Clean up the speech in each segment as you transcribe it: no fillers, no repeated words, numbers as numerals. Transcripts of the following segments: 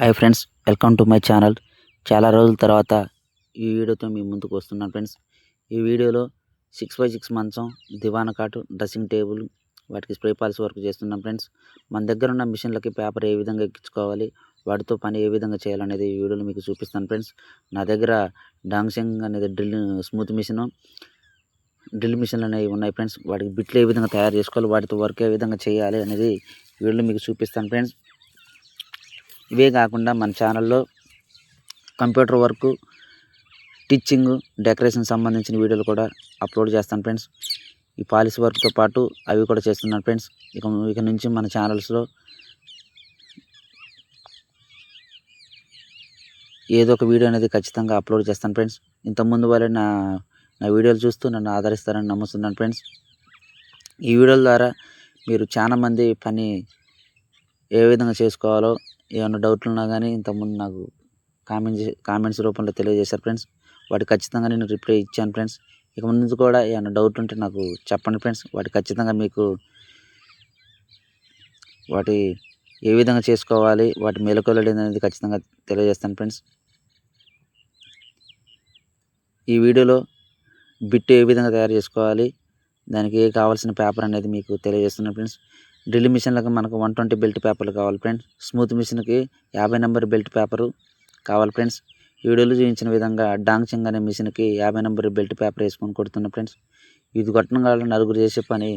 Hi friends, welcome to my channel. చాలా రోజుల తర్వాత ఈ వీడియోతో మీ ముందుకు వస్తున్నాను ఫ్రెండ్స్. ఈ వీడియోలో 6x6 మంచం, దివాన కాటు, డ్రెస్సింగ్ టేబుల్, వాటికి స్ప్రే పాలిష్ వర్క్ చేస్తున్నాం ఫ్రెండ్స్. మన దగ్గర ఉన్న మిషన్లకి పేపర్ ఏ విధంగా ఎక్కించుకోవాలి, వాటితో పని ఏ విధంగా చేయాలనేది ఈ వీడియోలో మీకు చూపిస్తాను ఫ్రెండ్స్. నా దగ్గర డాంగ్సింగ్ అనేది స్మూత్ డ్రిల్ మిషన్లు అనేవి ఉన్నాయి ఫ్రెండ్స్. వాటికి బిట్లు ఏ విధంగా తయారు చేసుకోవాలి, వాటితో వర్క్ ఏ విధంగా చేయాలి అనేది ఈ వీడియోలో మీకు చూపిస్తాను ఫ్రెండ్స్. ఇవే కాకుండా మన ఛానల్లో కంప్యూటర్ వర్క్, టీచింగ్, డెకరేషన్ సంబంధించిన వీడియోలు కూడా అప్లోడ్ చేస్తాను ఫ్రెండ్స్. ఈ పాలిష్ వర్క్తో పాటు అవి కూడా చేస్తున్నాను ఫ్రెండ్స్. ఇక నుంచి మన ఛానల్స్లో ఏదో ఒక వీడియో అనేది ఖచ్చితంగా అప్లోడ్ చేస్తాను ఫ్రెండ్స్. ఇంతకుముందు వల్ల నా వీడియోలు చూస్తూ నన్ను ఆదరిస్తారని నమ్ముతున్నాను ఫ్రెండ్స్. ఈ వీడియోల ద్వారా మీరు చాలామంది పని ఏ విధంగా చేసుకోవాలో ఏమైనా డౌట్లు ఉన్నా కానీ ఇంతకుముందు నాకు కామెంట్స్ రూపంలో తెలియజేశారు ఫ్రెండ్స్. వాటికి ఖచ్చితంగా నేను రిప్లై ఇచ్చాను ఫ్రెండ్స్. ఇక ముందు కూడా ఏమైనా డౌట్ ఉంటే నాకు చెప్పండి ఫ్రెండ్స్. వాటి ఖచ్చితంగా మీకు వాటి ఏ విధంగా చేసుకోవాలి, వాటి మెలకువలు అనేది ఖచ్చితంగా తెలియజేస్తాను ఫ్రెండ్స్. ఈ వీడియోలో బిట్ ఏ విధంగా తయారు చేసుకోవాలి, దానికి కావాల్సిన పేపర్ అనేది మీకు తెలియజేస్తున్నాను ఫ్రెండ్స్. డ్రిల్ మిషన్లకు మనకు 120 బెల్ట్ పేపర్లు కావాలి ఫ్రెండ్స్. స్మూత్ మిషన్కి 50 నెంబర్ బెల్ట్ పేపరు కావాలి ఫ్రెండ్స్. వీడియోలో చూపించిన విధంగా డాంగ్సింగ్ అనే మిషన్కి 50 నెంబర్ బెల్ట్ పేపర్ వేసుకొని కొడుతున్నా ఫ్రెండ్స్. ఇది కొట్టడం వల్ల నలుగురు చేసే పని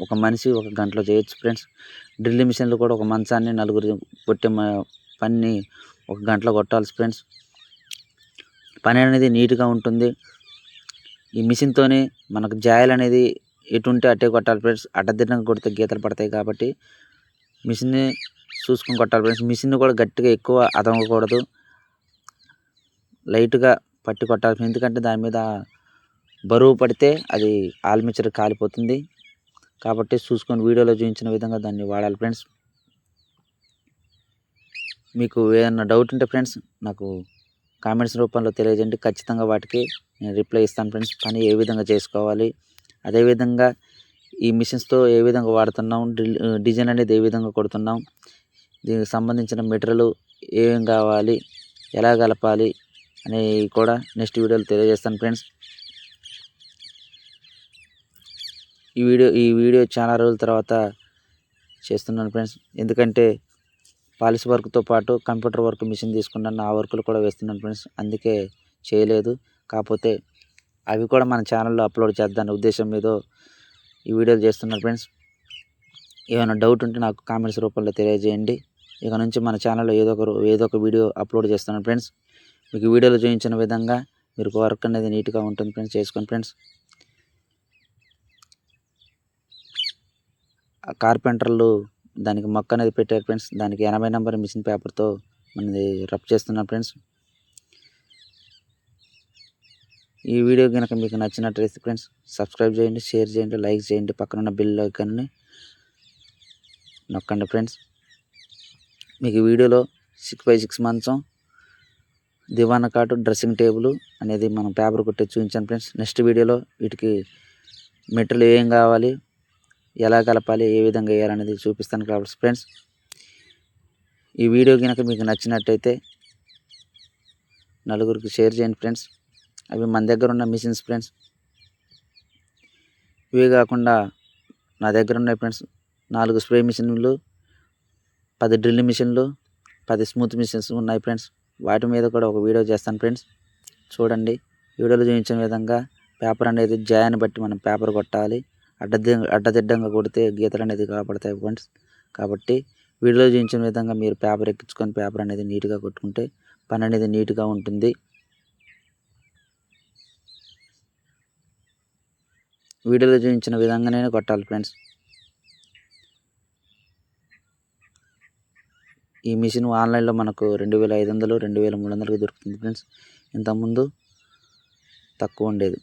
ఒక మనిషి ఒక గంటలో చేయొచ్చు ఫ్రెండ్స్. డ్రిల్ మిషన్లు కూడా ఒక మంచాన్ని నలుగురు కొట్టే పని ఒక గంటలో కొట్టాల్సి ఫ్రెండ్స్. పని అనేది నీట్గా ఉంటుంది. ఈ మిషన్తోనే మనకు జాయిల్ అనేది ఎటుంటే అట్టే కొట్టాలి ఫ్రెండ్స్. అడ్డదిడ్డంగా కొడితే గీతలు పడతాయి కాబట్టి మిషన్ని చూసుకొని కొట్టాలి ఫ్రెండ్స్. మిషన్ కూడా గట్టిగా ఎక్కువ అదమకూడదు, లైట్గా పట్టి కొట్టాలి. ఎందుకంటే దాని మీద బరువు పడితే అది ఆల్మిచర్ కాలిపోతుంది కాబట్టి చూసుకొని వీడియోలో చూపించిన విధంగా దాన్ని వాడాలి ఫ్రెండ్స్. మీకు ఏదైనా డౌట్ ఉంటే ఫ్రెండ్స్ నాకు కామెంట్స్ రూపంలో తెలియజేయండి. ఖచ్చితంగా వాటికి నేను రిప్లై ఇస్తాను ఫ్రెండ్స్. పని ఏ విధంగా చేసుకోవాలి, అదేవిధంగా ఈ మిషన్స్తో ఏ విధంగా వాడుతున్నాం, డిజైన్ అనేది ఏ విధంగా కొడుతున్నాం, దీనికి సంబంధించిన మెటీరియల్ ఏం కావాలి, ఎలా కలపాలి అనేవి కూడా నెక్స్ట్ వీడియోలో తెలియజేస్తాను ఫ్రెండ్స్. ఈ వీడియో చాలా రోజుల తర్వాత చేస్తున్నాను ఫ్రెండ్స్. ఎందుకంటే పాలిష్ వర్క్తో పాటు కంప్యూటర్ వర్క్ మిషన్ తీసుకున్నాను, ఆ వర్కులు కూడా వేస్తున్నాను ఫ్రెండ్స్. అందుకే చేయలేదు. కాకపోతే అవి కూడా మన ఛానల్లో అప్లోడ్ చేద్దాని ఉద్దేశం మీద ఈ వీడియోలు చేస్తున్నాను ఫ్రెండ్స్. ఏమైనా డౌట్ ఉంటే నాకు కామెంట్స్ రూపంలో తెలియజేయండి. ఇక నుంచి మన ఛానల్లో ఏదో ఒక వీడియో అప్లోడ్ చేస్తున్నాను ఫ్రెండ్స్. మీకు వీడియోలో చూపించిన విధంగా మీరు వర్క్ అనేది నీట్గా ఉంటుంది ఫ్రెండ్స్. చేసుకోండి ఫ్రెండ్స్. కార్పెంటర్లు దానికి మొక్క అనేది పెట్టారు ఫ్రెండ్స్. దానికి 80 నెంబర్ మిషన్ పేపర్తో మనది రబ్ చేస్తున్నాం ఫ్రెండ్స్. ఈ వీడియో కనుక మీకు నచ్చినట్లయితే ఫ్రెండ్స్ సబ్స్క్రైబ్ చేయండి, షేర్ చేయండి, లైక్ చేయండి, పక్కనున్న బెల్ ఐకాన్ని నొక్కండి ఫ్రెండ్స్. మీకు వీడియోలో 6x6 మంచం, దివాన కాటు, డ్రెస్సింగ్ టేబుల్ అనేది మనం పేపర్ కొట్టి చూపించాను ఫ్రెండ్స్. నెక్స్ట్ వీడియోలో వీటికి మెటీరియల్ ఏం కావాలి, ఎలా కలపాలి, ఏ విధంగా వేయాలనేది చూపిస్తాను కాబట్టి ఫ్రెండ్స్. ఈ వీడియో కనుక మీకు నచ్చినట్టయితే నలుగురికి షేర్ చేయండి ఫ్రెండ్స్. అవి మన దగ్గర ఉన్న మిషన్స్ ఫ్రెండ్స్. ఇవే కాకుండా నా దగ్గర ఉన్నాయి ఫ్రెండ్స్ 4 స్ప్రే మిషన్లు, 10 డ్రిల్ మిషన్లు, 10 స్మూత్ మిషన్స్ ఉన్నాయి ఫ్రెండ్స్. వాటి మీద కూడా ఒక వీడియో చేస్తాను ఫ్రెండ్స్. చూడండి. వీడియోలో చూపించిన విధంగా పేపర్ అనేది జాయాన్ని బట్టి మనం పేపర్ కొట్టాలి. అడ్డదిడ్డంగా కొడితే గీతలు అనేది కాపాడతాయి ఫ్రెండ్స్. కాబట్టి వీడియోలో చూపించిన విధంగా మీరు పేపర్ ఎక్కించుకొని పేపర్ అనేది నీట్గా కొట్టుకుంటే పని అనేది నీట్గా ఉంటుంది. వీడియోలో చూపించిన విధంగానే కొట్టాలి ఫ్రెండ్స్. ఈ మిషన్ ఆన్లైన్లో మనకు 2500, 2300కి దొరుకుతుంది ఫ్రెండ్స్. ఇంతకుముందు తక్కువ ఉండేది.